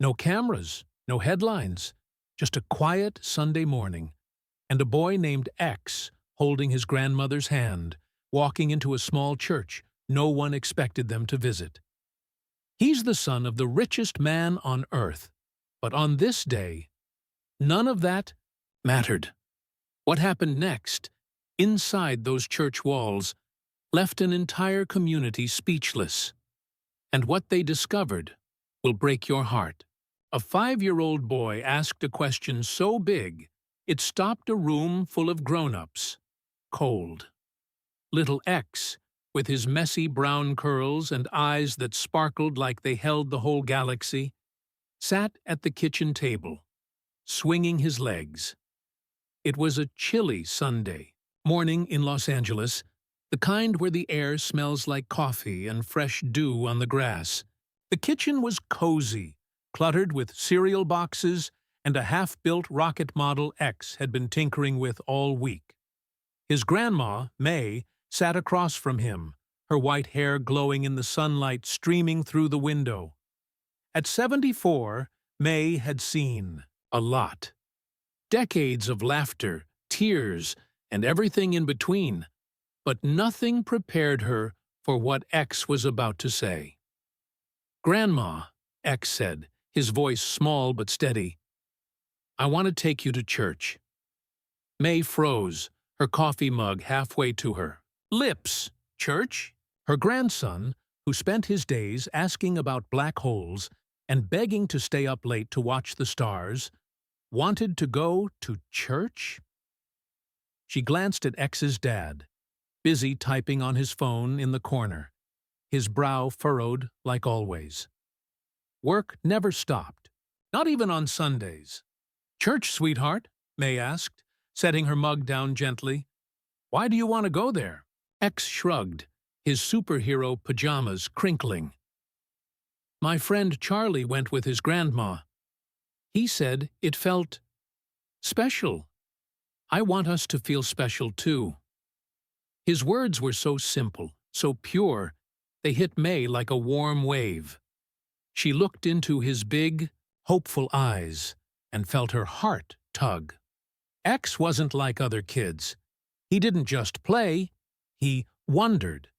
No cameras, no headlines, just a quiet Sunday morning, and a boy named X holding his grandmother's hand, walking into a small church no one expected them to visit. He's the son of the richest man on earth, but on this day, none of that mattered. What happened next, inside those church walls, left an entire community speechless. And what they discovered will break your heart. A 5-year-old boy asked a question so big, it stopped a room full of grown-ups. Cold. Little X, with his messy brown curls and eyes that sparkled like they held the whole galaxy, sat at the kitchen table, swinging his legs. It was a chilly Sunday morning in Los Angeles, the kind where the air smells like coffee and fresh dew on the grass. The kitchen was cozy, cluttered with cereal boxes and a half-built rocket model X had been tinkering with all week. His grandma, May, sat across from him, her white hair glowing in the sunlight streaming through the window. At 74, May had seen a lot. Decades of laughter, tears, and everything in between, but nothing prepared her for what X was about to say. "Grandma," X said, his voice small but steady, "I want to take you to church." May froze, her coffee mug halfway to her lips. Church? Her grandson, who spent his days asking about black holes and begging to stay up late to watch the stars, wanted to go to church? She glanced at X's dad, busy typing on his phone in the corner, his brow furrowed like always. Work never stopped, not even on Sundays. "Church, sweetheart?" May asked, setting her mug down gently. "Why do you want to go there?" X shrugged, his superhero pajamas crinkling. "My friend Charlie went with his grandma. He said it felt special. I want us to feel special too." His words were so simple, so pure, they hit May like a warm wave. She looked into his big, hopeful eyes and felt her heart tug. X wasn't like other kids. He didn't just play, he wondered.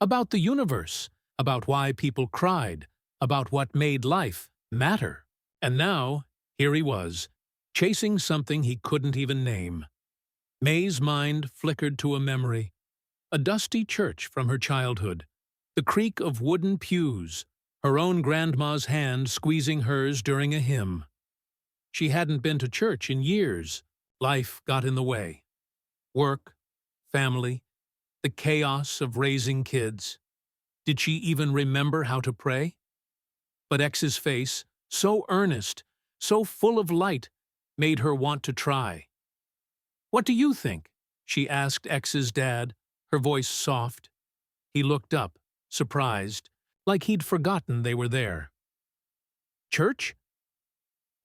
About the universe, about why people cried, about what made life matter. And now, here he was, chasing something he couldn't even name. May's mind flickered to a memory. A dusty church from her childhood, the creak of wooden pews, her own grandma's hand squeezing hers during a hymn. She hadn't been to church in years. Life got in the way. Work, family, the chaos of raising kids. Did she even remember how to pray? But X's face, so earnest, so full of light, made her want to try. "What do you think?" she asked X's dad, her voice soft. He looked up, surprised, like he'd forgotten they were there. "Church?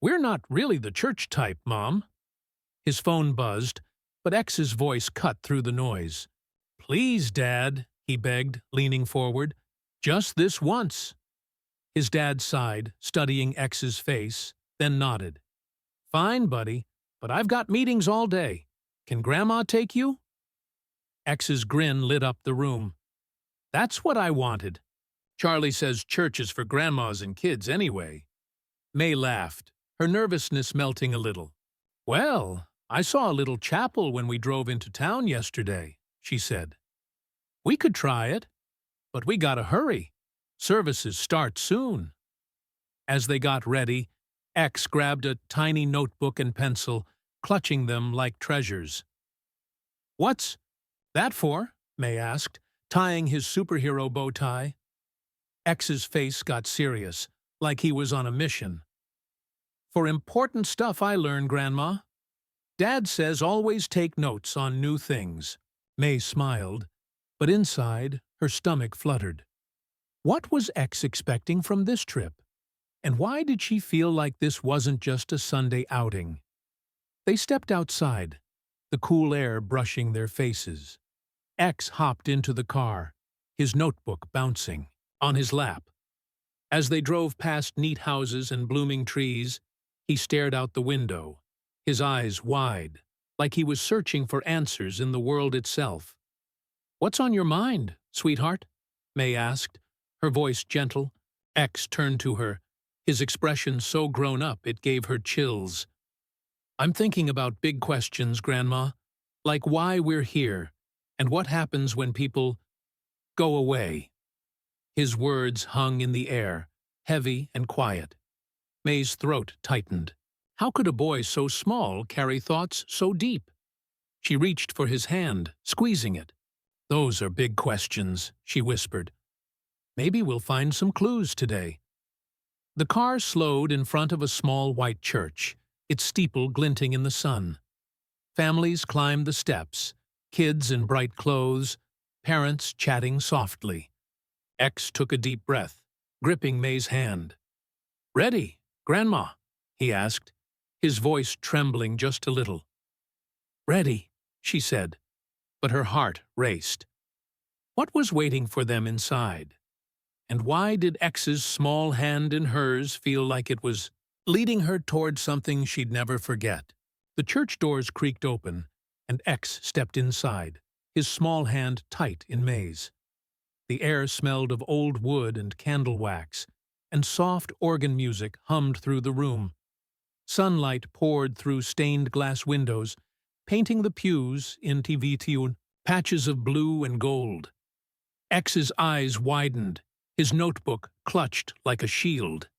We're not really the church type, Mom." His phone buzzed, but X's voice cut through the noise. "Please, Dad," he begged, leaning forward. "Just this once." His dad sighed, studying X's face, then nodded. "Fine, buddy, but I've got meetings all day. Can Grandma take you?" X's grin lit up the room. "That's what I wanted. Charlie says church is for grandmas and kids anyway." May laughed, her nervousness melting a little. "Well, I saw a little chapel when we drove into town yesterday," she said. "We could try it, but we gotta hurry. Services start soon." As they got ready, X grabbed a tiny notebook and pencil, clutching them like treasures. "What's that for?" May asked, tying his superhero bow tie. X's face got serious, like he was on a mission. "For important stuff I learn, Grandma. Dad says always take notes on new things." May smiled, but inside, her stomach fluttered. What was X expecting from this trip? And why did she feel like this wasn't just a Sunday outing? They stepped outside, the cool air brushing their faces. X hopped into the car, his notebook bouncing on his lap. As they drove past neat houses and blooming trees, he stared out the window, his eyes wide, like he was searching for answers in the world itself. "What's on your mind, sweetheart?" May asked, her voice gentle. X turned to her, his expression so grown up it gave her chills. "I'm thinking about big questions, Grandma, like why we're here, and what happens when people go away." His words hung in the air, heavy and quiet. May's throat tightened. How could a boy so small carry thoughts so deep? She reached for his hand, squeezing it. "Those are big questions," she whispered. "Maybe we'll find some clues today." The car slowed in front of a small white church, its steeple glinting in the sun. Families climbed the steps, kids in bright clothes, parents chatting softly. X took a deep breath, gripping May's hand. "Ready, Grandma?" he asked, his voice trembling just a little. "Ready," she said, but her heart raced. What was waiting for them inside? And why did X's small hand in hers feel like it was leading her toward something she'd never forget? The church doors creaked open, and X stepped inside, his small hand tight in May's. The air smelled of old wood and candle wax, and soft organ music hummed through the room. Sunlight poured through stained glass windows, painting the pews in TV patches of blue and gold. X's eyes widened, his notebook clutched like a shield.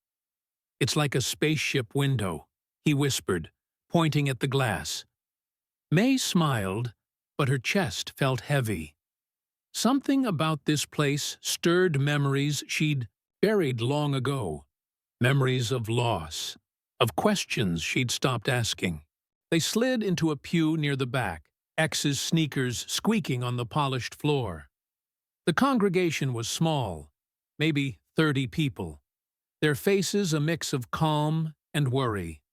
"It's like a spaceship window," he whispered, pointing at the glass. May smiled, but her chest felt heavy. Something about this place stirred memories she'd buried long ago. Memories of loss, of questions she'd stopped asking. They slid into a pew near the back, X's sneakers squeaking on the polished floor. The congregation was small, maybe 30 people, their faces a mix of calm and worry.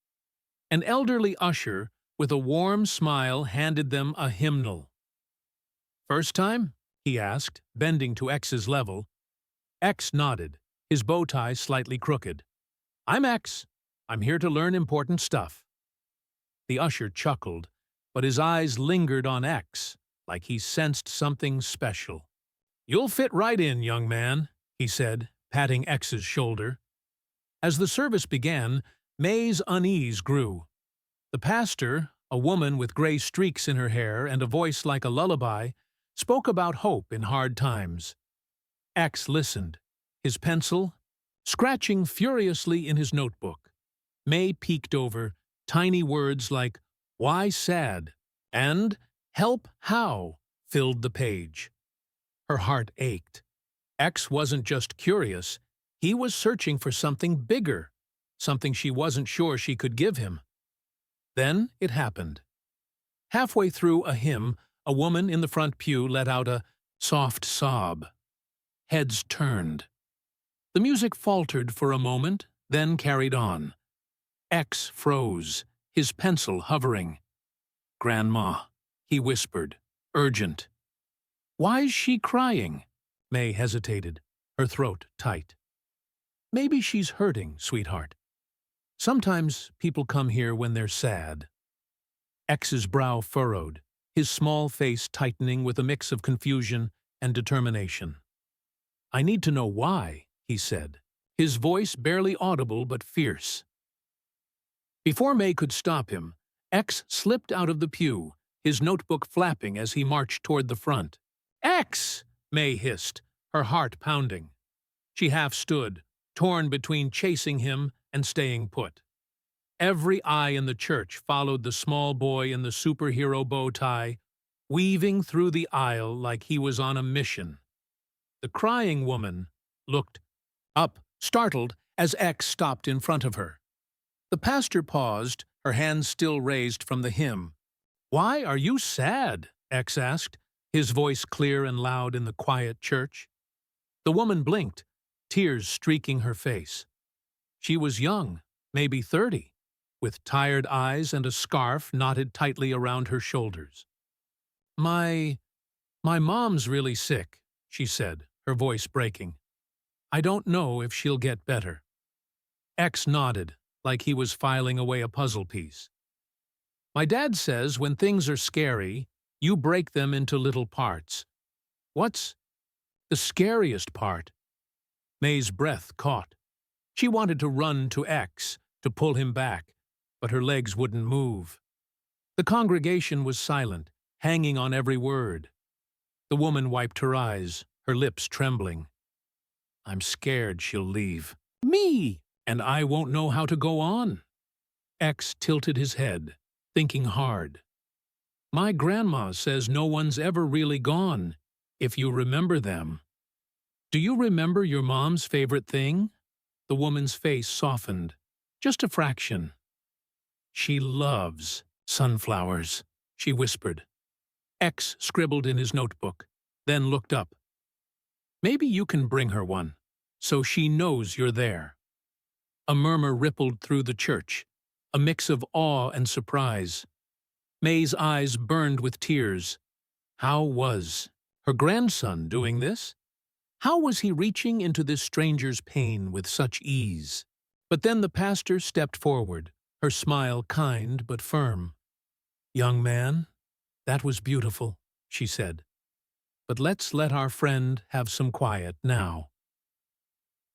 An elderly usher with a warm smile handed them a hymnal. "First time?" he asked, bending to X's level. X nodded, his bow tie slightly crooked. "I'm X. I'm here to learn important stuff." The usher chuckled, but his eyes lingered on X, like he sensed something special. "You'll fit right in, young man," he said, patting X's shoulder. As the service began, May's unease grew. The pastor, a woman with gray streaks in her hair and a voice like a lullaby, spoke about hope in hard times. X listened, his pencil scratching furiously in his notebook. May peeked over, tiny words like, "Why sad?" and "Help how?" filled the page. Her heart ached. X wasn't just curious, he was searching for something bigger, something she wasn't sure she could give him. Then it happened. Halfway through a hymn, a woman in the front pew let out a soft sob. Heads turned. The music faltered for a moment, then carried on. X froze, his pencil hovering. "Grandma," he whispered, urgent. "Why's she crying?" May hesitated, her throat tight. "Maybe she's hurting, sweetheart. Sometimes people come here when they're sad." X's brow furrowed, his small face tightening with a mix of confusion and determination. "I need to know why," he said, his voice barely audible but fierce. Before May could stop him, X slipped out of the pew, his notebook flapping as he marched toward the front. "X!" May hissed, her heart pounding. She half stood, torn between chasing him and staying put. Every eye in the church followed the small boy in the superhero bow tie, weaving through the aisle like he was on a mission. The crying woman looked up, startled, as X stopped in front of her. The pastor paused, her hands still raised from the hymn. "Why are you sad?" X asked, his voice clear and loud in the quiet church. The woman blinked, tears streaking her face. She was young, maybe 30, with tired eyes and a scarf knotted tightly around her shoulders. My mom's really sick," she said, her voice breaking. I don't know if she'll get better. X nodded, like he was filing away a puzzle piece. My dad says when things are scary, you break them into little parts. What's the scariest part? May's breath caught. She wanted to run to X, to pull him back, but her legs wouldn't move. The congregation was silent, hanging on every word. The woman wiped her eyes, her lips trembling. I'm scared she'll leave. Me! And I won't know how to go on. X tilted his head, thinking hard. My grandma says no one's ever really gone, if you remember them. Do you remember your mom's favorite thing? The woman's face softened, just a fraction. She loves sunflowers, she whispered. X scribbled in his notebook, then looked up. Maybe you can bring her one, so she knows you're there. A murmur rippled through the church, a mix of awe and surprise. May's eyes burned with tears. How was her grandson doing this? How was he reaching into this stranger's pain with such ease? But then the pastor stepped forward, her smile kind but firm. Young man, that was beautiful, she said. But let's let our friend have some quiet now.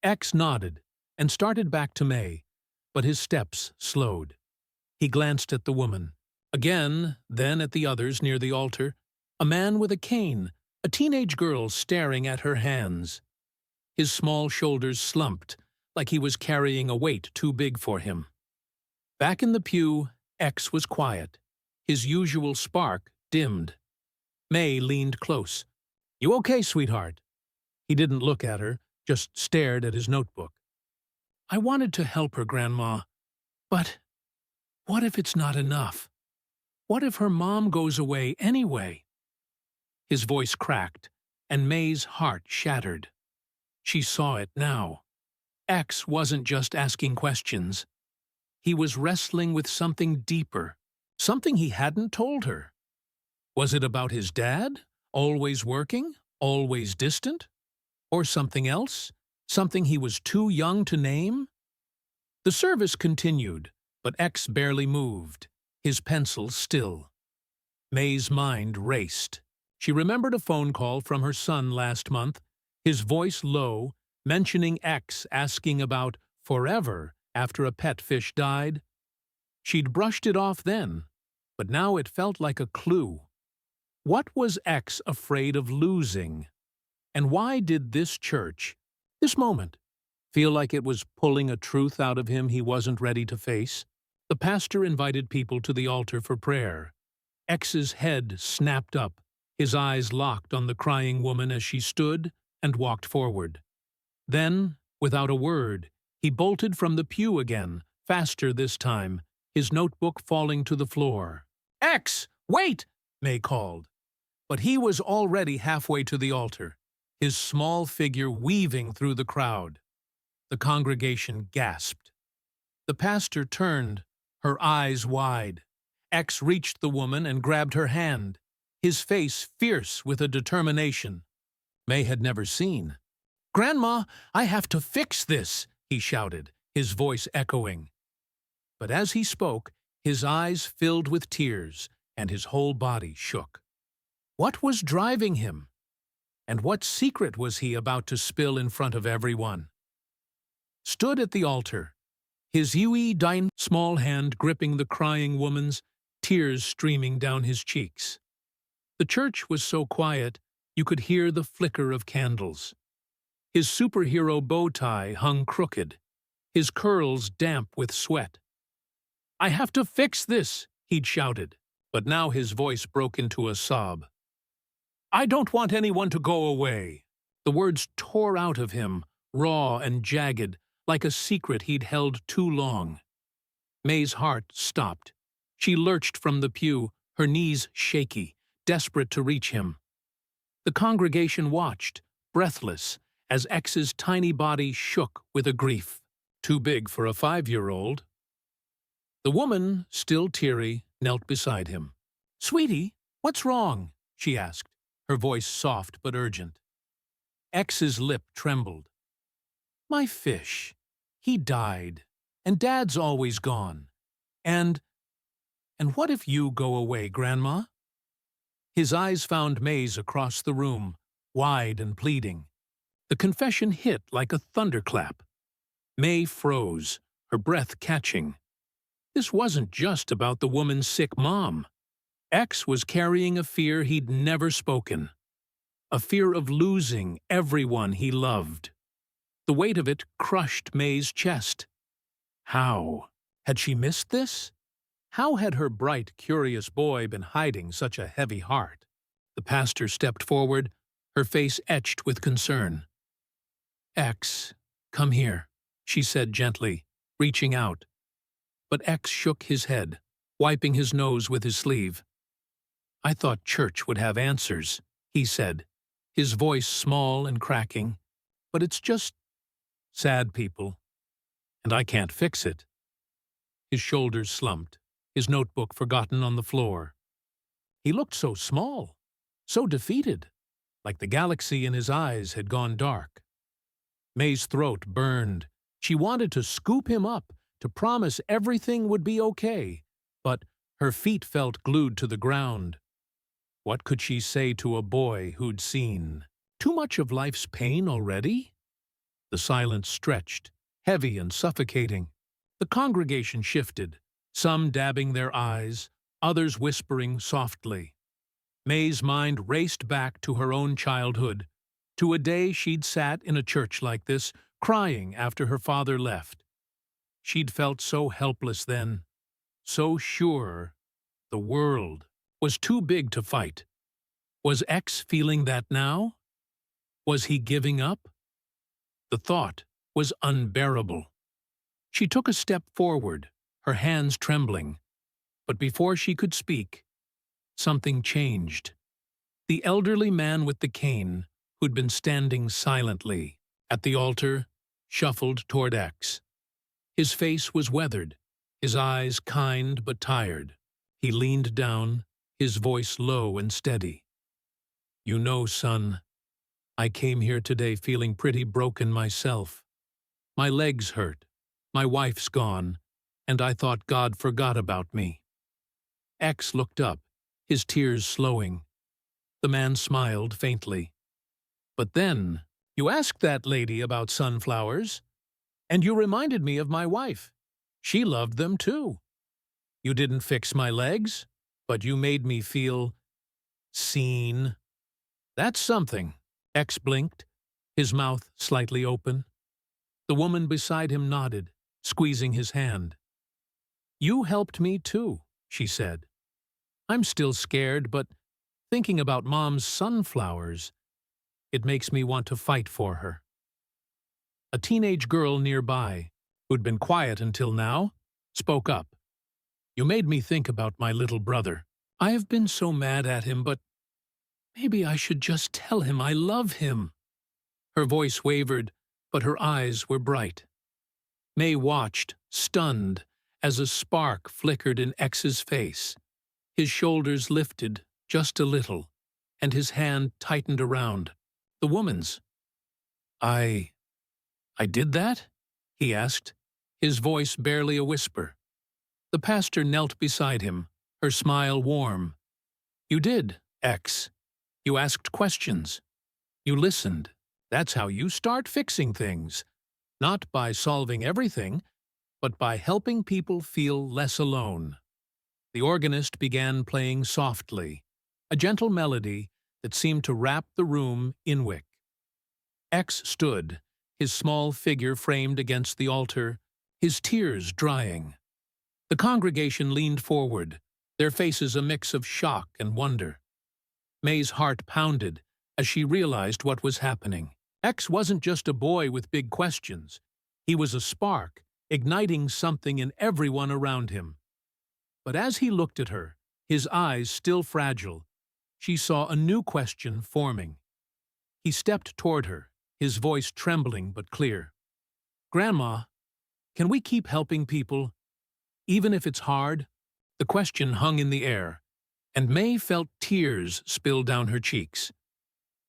X nodded and started back to May, but his steps slowed. He glanced at the woman, again, then at the others near the altar, a man with a cane, a teenage girl staring at her hands. His small shoulders slumped, like he was carrying a weight too big for him. Back in the pew, X was quiet. His usual spark dimmed. May leaned close. You okay, sweetheart? He didn't look at her, just stared at his notebook. I wanted to help her, Grandma, but what if it's not enough? What if her mom goes away anyway? His voice cracked, and May's heart shattered. She saw it now. X wasn't just asking questions. He was wrestling with something deeper, something he hadn't told her. Was it about his dad, always working, always distant? Or something else, something he was too young to name? The service continued, but X barely moved, his pencil still. May's mind raced. She remembered a phone call from her son last month, his voice low, mentioning X asking about forever after a pet fish died. She'd brushed it off then, but now it felt like a clue. What was X afraid of losing? And why did this church, this moment, feel like it was pulling a truth out of him he wasn't ready to face? The pastor invited people to the altar for prayer. X's head snapped up, his eyes locked on the crying woman as she stood and walked forward. Then, without a word, he bolted from the pew again, faster this time, his notebook falling to the floor. X, wait! May called. But he was already halfway to the altar, his small figure weaving through the crowd. The congregation gasped. The pastor turned, her eyes wide. X reached the woman and grabbed her hand, his face fierce with a determination May had never seen. "Grandma, I have to fix this," he shouted, his voice echoing. But as he spoke, his eyes filled with tears and his whole body shook. What was driving him? And what secret was he about to spill in front of everyone? Stood at the altar, his Æ A-Xii small hand gripping the crying woman's, tears streaming down his cheeks. The church was so quiet, you could hear the flicker of candles. His superhero bow tie hung crooked, his curls damp with sweat. "I have to fix this," he'd shouted, but now his voice broke into a sob. "I don't want anyone to go away." The words tore out of him, raw and jagged, like a secret he'd held too long. May's heart stopped. She lurched from the pew, her knees shaky, desperate to reach him. The congregation watched, breathless, as X's tiny body shook with a grief, too big for a 5-year-old. The woman, still teary, knelt beside him. "Sweetie, what's wrong?" she asked, her voice soft but urgent. X's lip trembled. My fish. He died. And Dad's always gone. And what if you go away, Grandma? His eyes found May's across the room, wide and pleading. The confession hit like a thunderclap. May froze, her breath catching. This wasn't just about the woman's sick mom. X was carrying a fear he'd never spoken. A fear of losing everyone he loved. The weight of it crushed May's chest. How? Had she missed this? How had her bright, curious boy been hiding such a heavy heart? The pastor stepped forward, her face etched with concern. X, come here, she said gently, reaching out. But X shook his head, wiping his nose with his sleeve. I thought church would have answers, he said, his voice small and cracking. But it's just sad people, and I can't fix it. His shoulders slumped, his notebook forgotten on the floor. He looked so small, so defeated, like the galaxy in his eyes had gone dark. May's throat burned. She wanted to scoop him up, to promise everything would be okay, but her feet felt glued to the ground. What could she say to a boy who'd seen too much of life's pain already? The silence stretched, heavy and suffocating. The congregation shifted, some dabbing their eyes, others whispering softly. May's mind raced back to her own childhood, to a day she'd sat in a church like this, crying after her father left. She'd felt so helpless then, so sure the world was too big to fight. Was X feeling that now? Was he giving up? The thought was unbearable. She took a step forward, her hands trembling. But before she could speak, something changed. The elderly man with the cane, who'd been standing silently at the altar, shuffled toward X. His face was weathered, his eyes kind but tired. He leaned down, his voice low and steady. You know, son, I came here today feeling pretty broken myself. My legs hurt, my wife's gone, and I thought God forgot about me. X looked up, his tears slowing. The man smiled faintly. But then, you asked that lady about sunflowers, and you reminded me of my wife. She loved them too. You didn't fix my legs, but you made me feel seen. That's something. X blinked, his mouth slightly open. The woman beside him nodded, squeezing his hand. You helped me too, she said. I'm still scared, but thinking about Mom's sunflowers, it makes me want to fight for her. A teenage girl nearby, who'd been quiet until now, spoke up. You made me think about my little brother. I have been so mad at him, but maybe I should just tell him I love him. Her voice wavered, but her eyes were bright. May watched, stunned, as a spark flickered in X's face. His shoulders lifted just a little, and his hand tightened around the woman's. I did that? He asked, his voice barely a whisper. The pastor knelt beside him, her smile warm. You did, X. You asked questions. You listened. That's how you start fixing things. Not by solving everything, but by helping people feel less alone. The organist began playing softly, a gentle melody that seemed to wrap the room inwick. X stood, his small figure framed against the altar, his tears drying. The congregation leaned forward, their faces a mix of shock and wonder. May's heart pounded as she realized what was happening. X wasn't just a boy with big questions. He was a spark, igniting something in everyone around him. But as he looked at her, his eyes still fragile, she saw a new question forming. He stepped toward her, his voice trembling but clear. Grandma, can we keep helping people, even if it's hard? The question hung in the air, and May felt tears spill down her cheeks.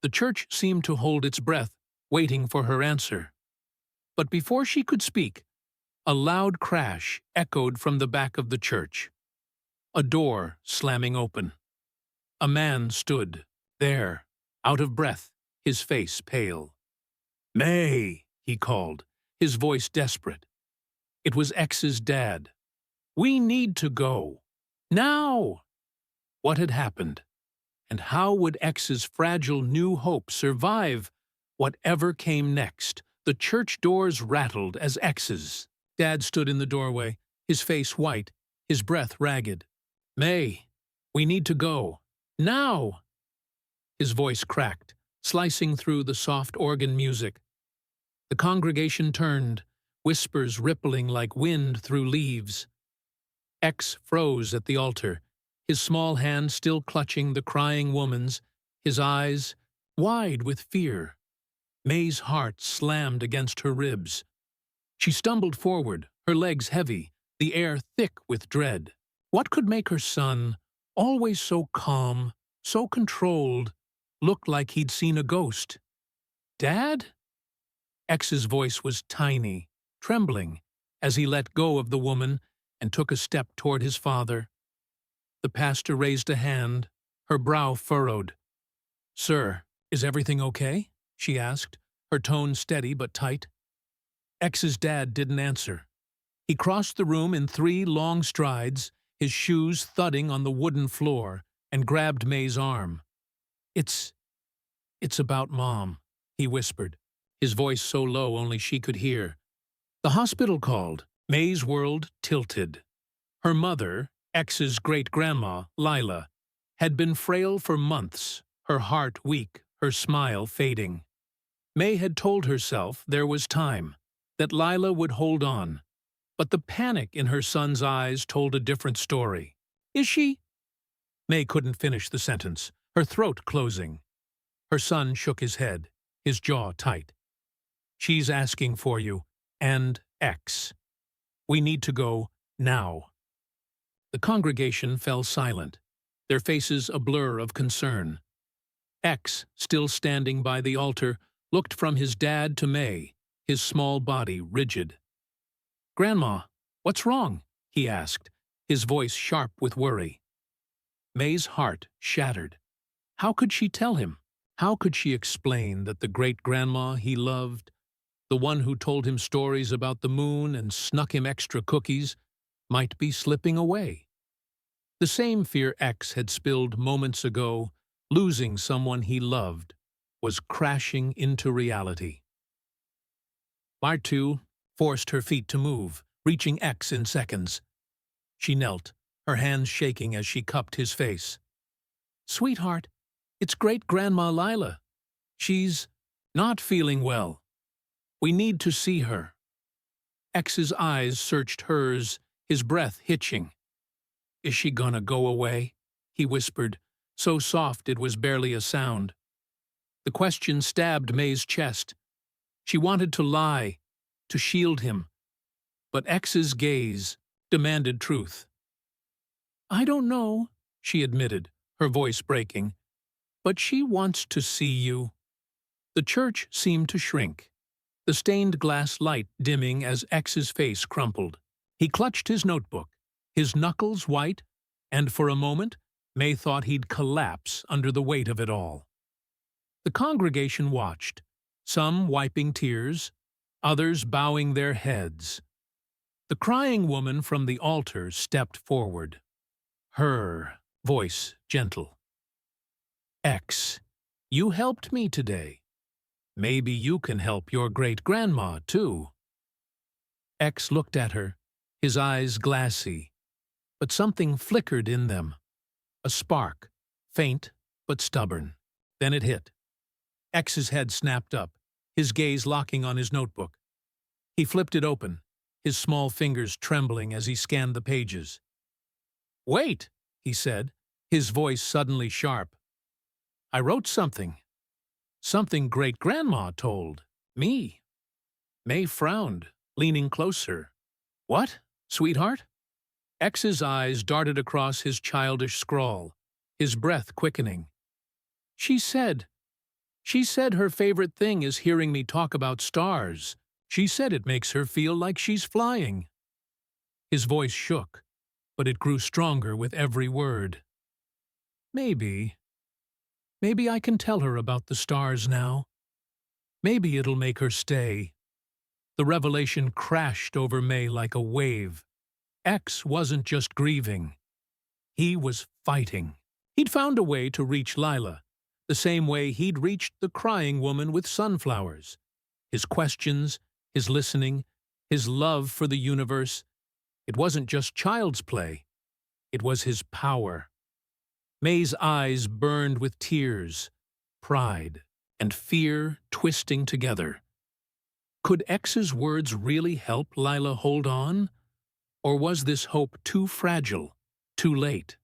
The church seemed to hold its breath, waiting for her answer. But before she could speak, a loud crash echoed from the back of the church. A door slamming open. A man stood there, out of breath, his face pale. "May!" he called, his voice desperate. It was X's dad. "We need to go. Now!" What had happened? And how would X's fragile new hope survive whatever came next? The church doors rattled as X's dad stood in the doorway, his face white, his breath ragged. "May, we need to go. Now!" His voice cracked, slicing through the soft organ music. The congregation turned, whispers rippling like wind through leaves. X froze at the altar, his small hand still clutching the crying woman's, his eyes wide with fear. May's heart slammed against her ribs. She stumbled forward, her legs heavy, the air thick with dread. What could make her son, always so calm, so controlled, look like he'd seen a ghost? "Dad?" X's voice was tiny, trembling, as he let go of the woman and took a step toward his father. The pastor raised a hand, her brow furrowed. "Sir, is everything okay?" she asked, her tone steady but tight. X's dad didn't answer. He crossed the room in 3 long strides, his shoes thudding on the wooden floor, and grabbed May's arm. It's about Mom," he whispered, his voice so low only she could hear. The hospital called. May's world tilted. Her mother, X's great-grandma, Lila, had been frail for months, her heart weak, her smile fading. May had told herself there was time, that Lila would hold on, but the panic in her son's eyes told a different story. "Is she?" May couldn't finish the sentence, her throat closing. Her son shook his head, his jaw tight. "She's asking for you, and X. We need to go now." The congregation fell silent, their faces a blur of concern. X, still standing by the altar, looked from his dad to May, his small body rigid. "Grandma, what's wrong?" he asked, his voice sharp with worry. May's heart shattered. How could she tell him? How could she explain that the great-grandma he loved, the one who told him stories about the moon and snuck him extra cookies, might be slipping away? The same fear X had spilled moments ago, losing someone he loved, was crashing into reality. Martu forced her feet to move, reaching X in seconds. She knelt, her hands shaking as she cupped his face. "Sweetheart, it's great-grandma Lila. She's not feeling well. We need to see her." X's eyes searched hers, his breath hitching. "Is she gonna go away?" he whispered, so soft it was barely a sound. The question stabbed May's chest. She wanted to lie, to shield him, but X's gaze demanded truth. "I don't know," she admitted, her voice breaking, "but she wants to see you." The church seemed to shrink, the stained glass light dimming as X's face crumpled. He clutched his notebook, his knuckles white, and for a moment May thought he'd collapse under the weight of it all. The congregation watched, some wiping tears, others bowing their heads. The crying woman from the altar stepped forward, her voice gentle. "X, you helped me today. Maybe you can help your great-grandma, too." X looked at her, his eyes glassy, but something flickered in them. A spark, faint but stubborn. Then it hit. X's head snapped up, his gaze locking on his notebook. He flipped it open, his small fingers trembling as he scanned the pages. "Wait," he said, his voice suddenly sharp. "I wrote something. Something great-grandma told me." May frowned, leaning closer. "What, sweetheart?" X's eyes darted across his childish scrawl, his breath quickening. She said her favorite thing is hearing me talk about stars, She said it makes her feel like she's flying. His voice shook, but it grew stronger with every word. Maybe I can tell her about the stars now. Maybe it'll make her stay. The revelation crashed over May like a wave. X wasn't just grieving. He was fighting. He'd found a way to reach Lila, the same way he'd reached the crying woman with sunflowers. His questions, his listening, his love for the universe. It wasn't just child's play. It was his power. May's eyes burned with tears, pride, and fear twisting together. Could X's words really help Lila hold on? Or was this hope too fragile, too late?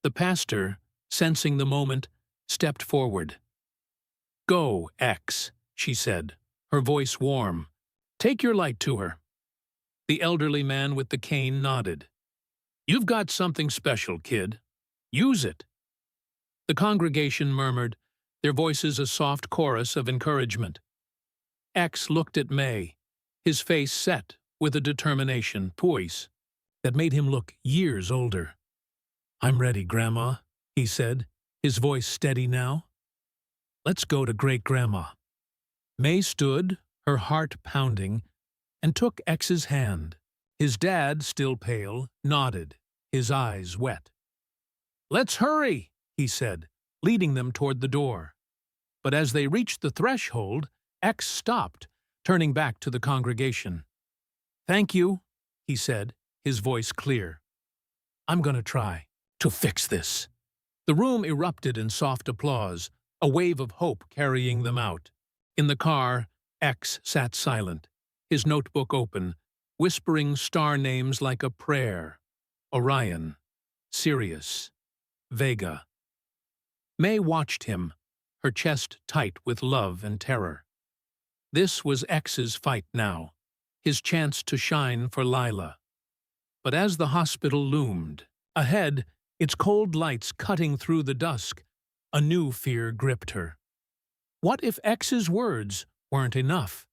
The pastor, sensing the moment, stepped forward. "Go, X," she said, her voice warm. "Take your light to her." The elderly man with the cane nodded. "You've got something special, kid. Use it." The congregation murmured, their voices a soft chorus of encouragement. X looked at May, his face set with a determination, poise, that made him look years older. "I'm ready, Grandma," he said, his voice steady now. "Let's go to Great-Grandma." May stood, her heart pounding, and took X's hand. His dad, still pale, nodded, his eyes wet. "Let's hurry," he said, leading them toward the door. But as they reached the threshold, X stopped, turning back to the congregation. "Thank you," he said, his voice clear. "I'm going to try to fix this." The room erupted in soft applause, a wave of hope carrying them out. In the car, X sat silent, his notebook open, whispering star names like a prayer. Orion, Sirius, Vega. May watched him, her chest tight with love and terror. This was X's fight now, his chance to shine for Lila. But as the hospital loomed, ahead, its cold lights cutting through the dusk, a new fear gripped her. What if X's words weren't enough?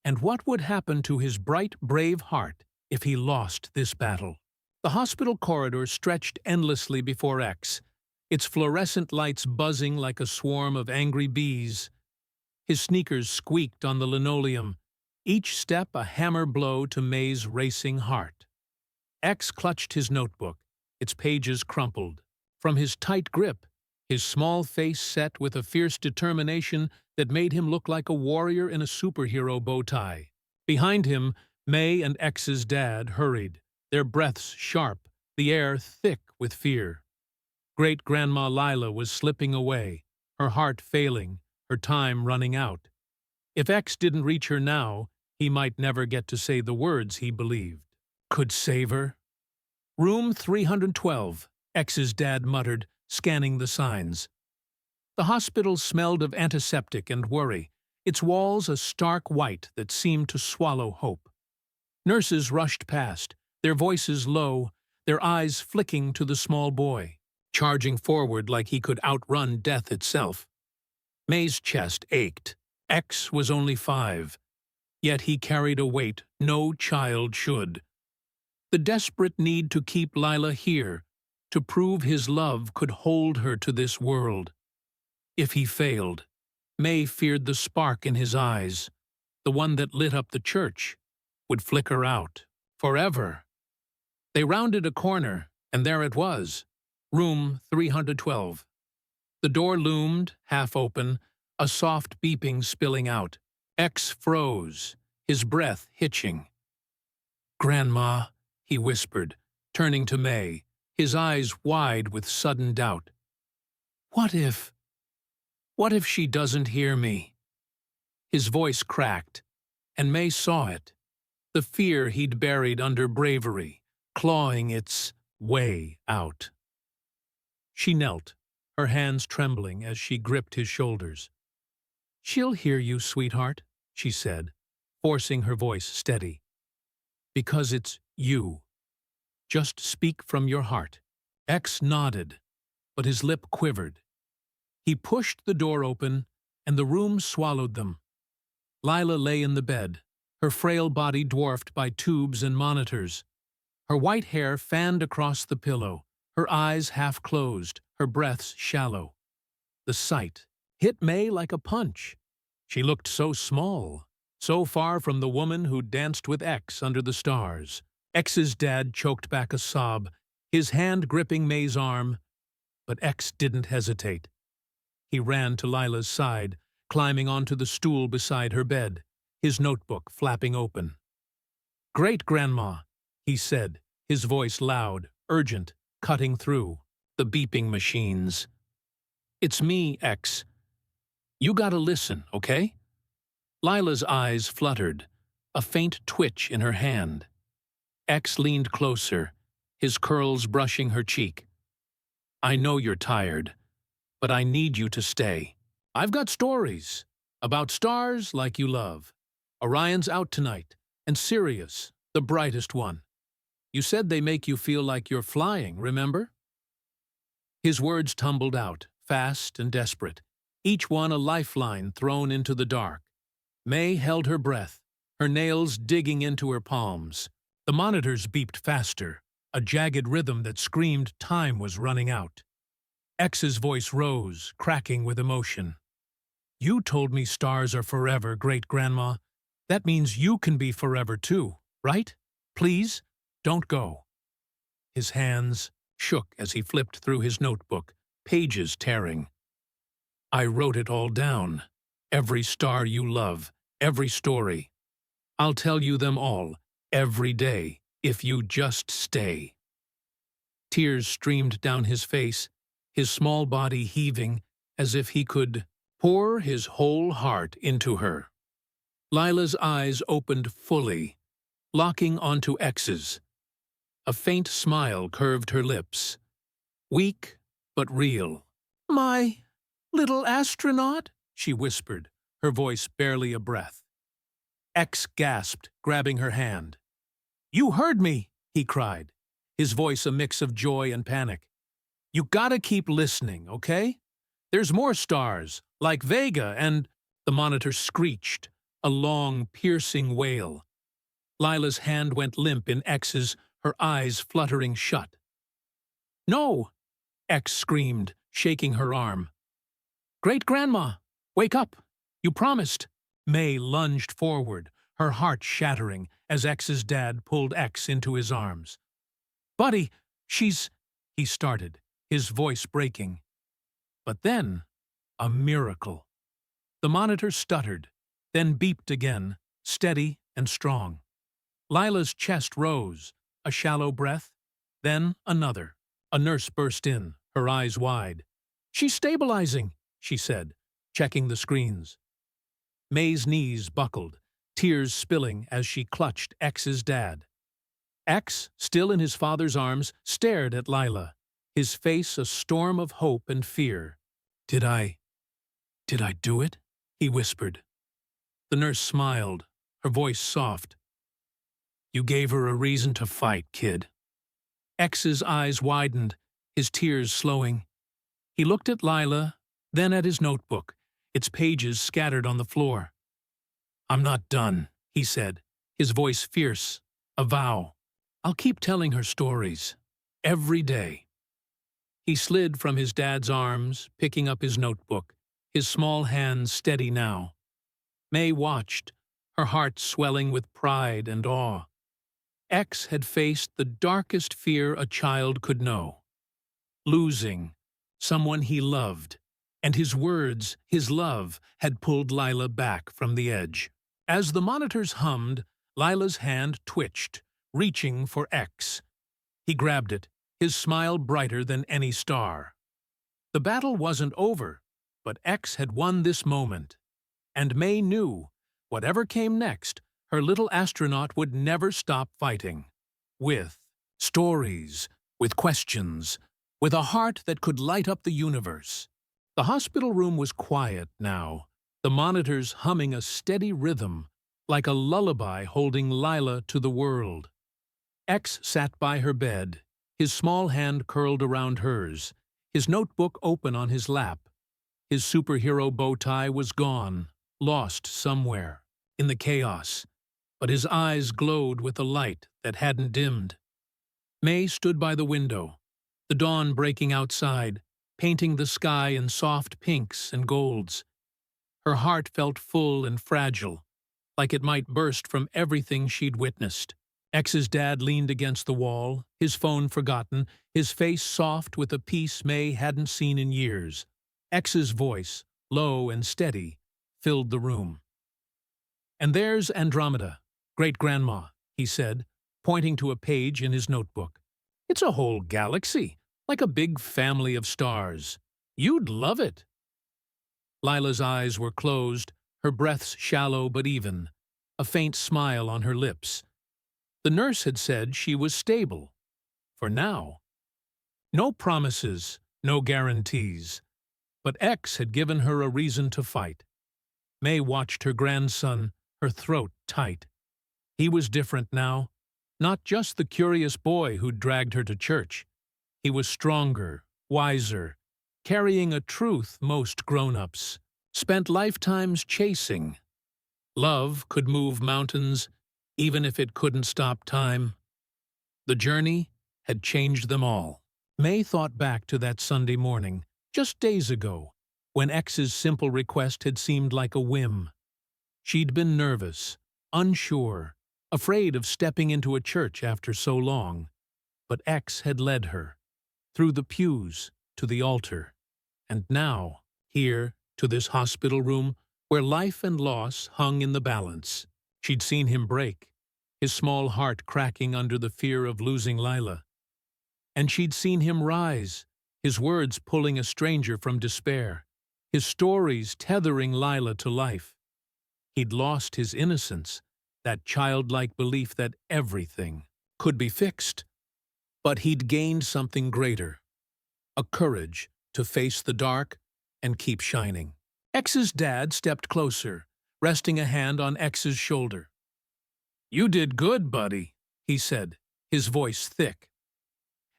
And what would happen to his bright, brave heart if he lost this battle? The hospital corridor stretched endlessly before X, its fluorescent lights buzzing like a swarm of angry bees. His sneakers squeaked on the linoleum, each step a hammer blow to May's racing heart. X clutched his notebook, its pages crumpled. From his tight grip, his small face set with a fierce determination that made him look like a warrior in a superhero bow tie. Behind him, May and X's dad hurried, their breaths sharp, the air thick with fear. Great-Grandma Lila was slipping away, her heart failing, her time running out. If X didn't reach her now, he might never get to say the words he believed could save her. "Room 312, X's dad muttered, scanning the signs. The hospital smelled of antiseptic and worry, its walls a stark white that seemed to swallow hope. Nurses rushed past, their voices low, their eyes flicking to the small boy, charging forward like he could outrun death itself. May's chest ached. X was only 5, yet he carried a weight no child should. The desperate need to keep Lila here, to prove his love could hold her to this world. If he failed, May feared the spark in his eyes, the one that lit up the church, would flicker out, forever. They rounded a corner, and there it was, room 312. The door loomed, half open, a soft beeping spilling out. X froze, his breath hitching. "Grandma," he whispered, turning to May, his eyes wide with sudden doubt. What if she doesn't hear me?" His voice cracked, and May saw it, the fear he'd buried under bravery, clawing its way out. She knelt, her hands trembling as she gripped his shoulders. "She'll hear you, sweetheart," she said, forcing her voice steady. "Because it's you. Just speak from your heart." X nodded, but his lip quivered. He pushed the door open, and the room swallowed them. Lila lay in the bed, her frail body dwarfed by tubes and monitors. Her white hair fanned across the pillow, her eyes half closed, her breaths shallow. The sight hit May like a punch. She looked so small, so far from the woman who danced with X under the stars. X's dad choked back a sob, his hand gripping May's arm, but X didn't hesitate. He ran to Lila's side, climbing onto the stool beside her bed, his notebook flapping open. "Great-grandma," he said, his voice loud, urgent, cutting through the beeping machines. "It's me, X. You gotta listen, okay?" Lila's eyes fluttered, a faint twitch in her hand. X leaned closer, his curls brushing her cheek. "I know you're tired, but I need you to stay. I've got stories about stars like you love. Orion's out tonight, and Sirius, the brightest one. You said they make you feel like you're flying, remember?" His words tumbled out, fast and desperate, each one a lifeline thrown into the dark. May held her breath, her nails digging into her palms. The monitors beeped faster, a jagged rhythm that screamed time was running out. X's voice rose, cracking with emotion. "You told me stars are forever, great-grandma. That means you can be forever too, right? Please, don't go." His hands shook as he flipped through his notebook, pages tearing. "I wrote it all down. Every star you love, every story. I'll tell you them all, every day, if you just stay." Tears streamed down his face, his small body heaving as if he could pour his whole heart into her. Lila's eyes opened fully, locking onto X's. A faint smile curved her lips. Weak, but real. "My little astronaut?" she whispered, her voice barely a breath. X gasped, grabbing her hand. "You heard me!" he cried, his voice a mix of joy and panic. "You gotta keep listening, okay? There's more stars, like Vega and—" The monitor screeched, a long, piercing wail. Lila's hand went limp in X's, her eyes fluttering shut. "No!" X screamed, shaking her arm. "Great-grandma, wake up! You promised!" May lunged forward, her heart shattering as X's dad pulled X into his arms. "Buddy, she's—" he started, his voice breaking. But then, a miracle. The monitor stuttered, then beeped again, steady and strong. Lila's chest rose, a shallow breath, then another. A nurse burst in, her eyes wide. "She's stabilizing," she said, checking the screens. May's knees buckled, tears spilling as she clutched X's dad. X, still in his father's arms, stared at Lila, his face a storm of hope and fear. Did I do it?" he whispered. The nurse smiled, her voice soft. "You gave her a reason to fight, kid." X's eyes widened, his tears slowing. He looked at Lila, then at his notebook, its pages scattered on the floor. "I'm not done," he said, his voice fierce, a vow. "I'll keep telling her stories, every day." He slid from his dad's arms, picking up his notebook, his small hands steady now. May watched, her heart swelling with pride and awe. X had faced the darkest fear a child could know. Losing someone he loved, and his words, his love, had pulled Lila back from the edge. As the monitors hummed, Lila's hand twitched, reaching for X. He grabbed it, his smile brighter than any star. The battle wasn't over, but X had won this moment. And May knew, whatever came next, her little astronaut would never stop fighting. With stories, with questions, with a heart that could light up the universe. The hospital room was quiet now, the monitors humming a steady rhythm, like a lullaby holding Lila to the world. X sat by her bed, his small hand curled around hers, his notebook open on his lap. His superhero bow tie was gone, lost somewhere. in the chaos, but his eyes glowed with a light that hadn't dimmed. May stood by the window, the dawn breaking outside, painting the sky in soft pinks and golds. Her heart felt full and fragile, like it might burst from everything she'd witnessed. X's dad leaned against the wall, his phone forgotten, his face soft with a peace May hadn't seen in years. X's voice, low and steady, filled the room. "And there's Andromeda, great-grandma," he said, pointing to a page in his notebook. "It's a whole galaxy, like a big family of stars. You'd love it." Lila's eyes were closed, her breaths shallow but even, a faint smile on her lips. The nurse had said she was stable. For now. No promises, no guarantees. But X had given her a reason to fight. May watched her grandson, her throat tight. He was different now. Not just the curious boy who'd dragged her to church. He was stronger, wiser, carrying a truth most grown-ups spent lifetimes chasing. Love could move mountains, even if it couldn't stop time. The journey had changed them all. May thought back to that Sunday morning, just days ago, when X's simple request had seemed like a whim. She'd been nervous, unsure, afraid of stepping into a church after so long. But X had led her, through the pews, to the altar. And now, here, to this hospital room, where life and loss hung in the balance. She'd seen him break, his small heart cracking under the fear of losing Lila. And she'd seen him rise, his words pulling a stranger from despair, his stories tethering Lila to life. He'd lost his innocence, that childlike belief that everything could be fixed. But he'd gained something greater, a courage to face the dark and keep shining. X's dad stepped closer, resting a hand on X's shoulder. "You did good, buddy," he said, his voice thick.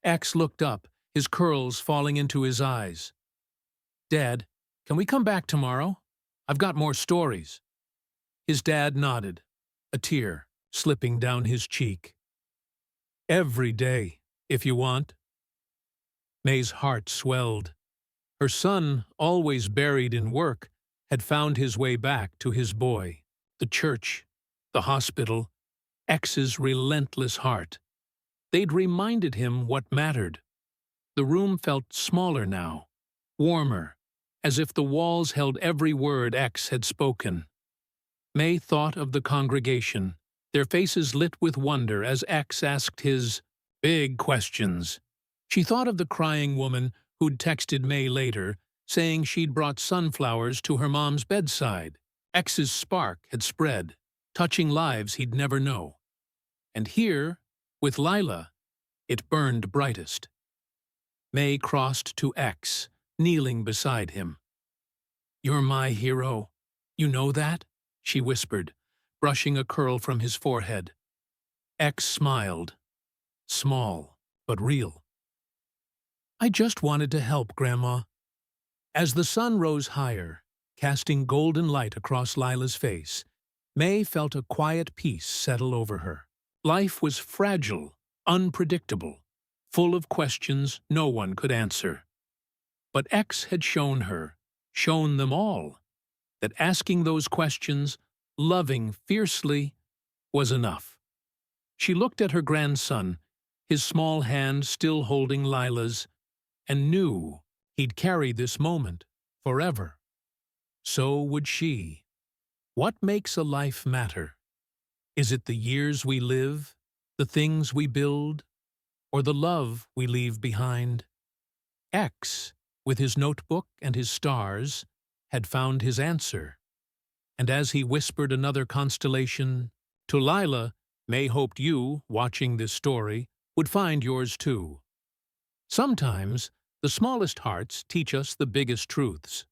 X looked up, his curls falling into his eyes. "Dad, can we come back tomorrow? I've got more stories." His dad nodded, a tear slipping down his cheek. "Every day, if you want." May's heart swelled. Her son, always buried in work, had found his way back to his boy, the church, the hospital, X's relentless heart. They'd reminded him what mattered. The room felt smaller now, warmer, as if the walls held every word X had spoken. May thought of the congregation, their faces lit with wonder as X asked his big questions. She thought of the crying woman who'd texted May later, saying she'd brought sunflowers to her mom's bedside. X's spark had spread, touching lives he'd never know. And here, with Lila, it burned brightest. May crossed to X, kneeling beside him. "You're my hero. You know that?" she whispered, brushing a curl from his forehead. X smiled. Small, but real. "I just wanted to help, Grandma." As the sun rose higher, casting golden light across Lila's face, May felt a quiet peace settle over her. Life was fragile, unpredictable, full of questions no one could answer. But X had shown them all, that asking those questions, loving fiercely, was enough. She looked at her grandson, his small hand still holding Lila's, and knew he'd carry this moment forever. So would she. What makes a life matter? Is it the years we live, the things we build, or the love we leave behind? X, with his notebook and his stars, had found his answer. And as he whispered another constellation, to Lila, May hoped you, watching this story, would find yours too. Sometimes, the smallest hearts teach us the biggest truths.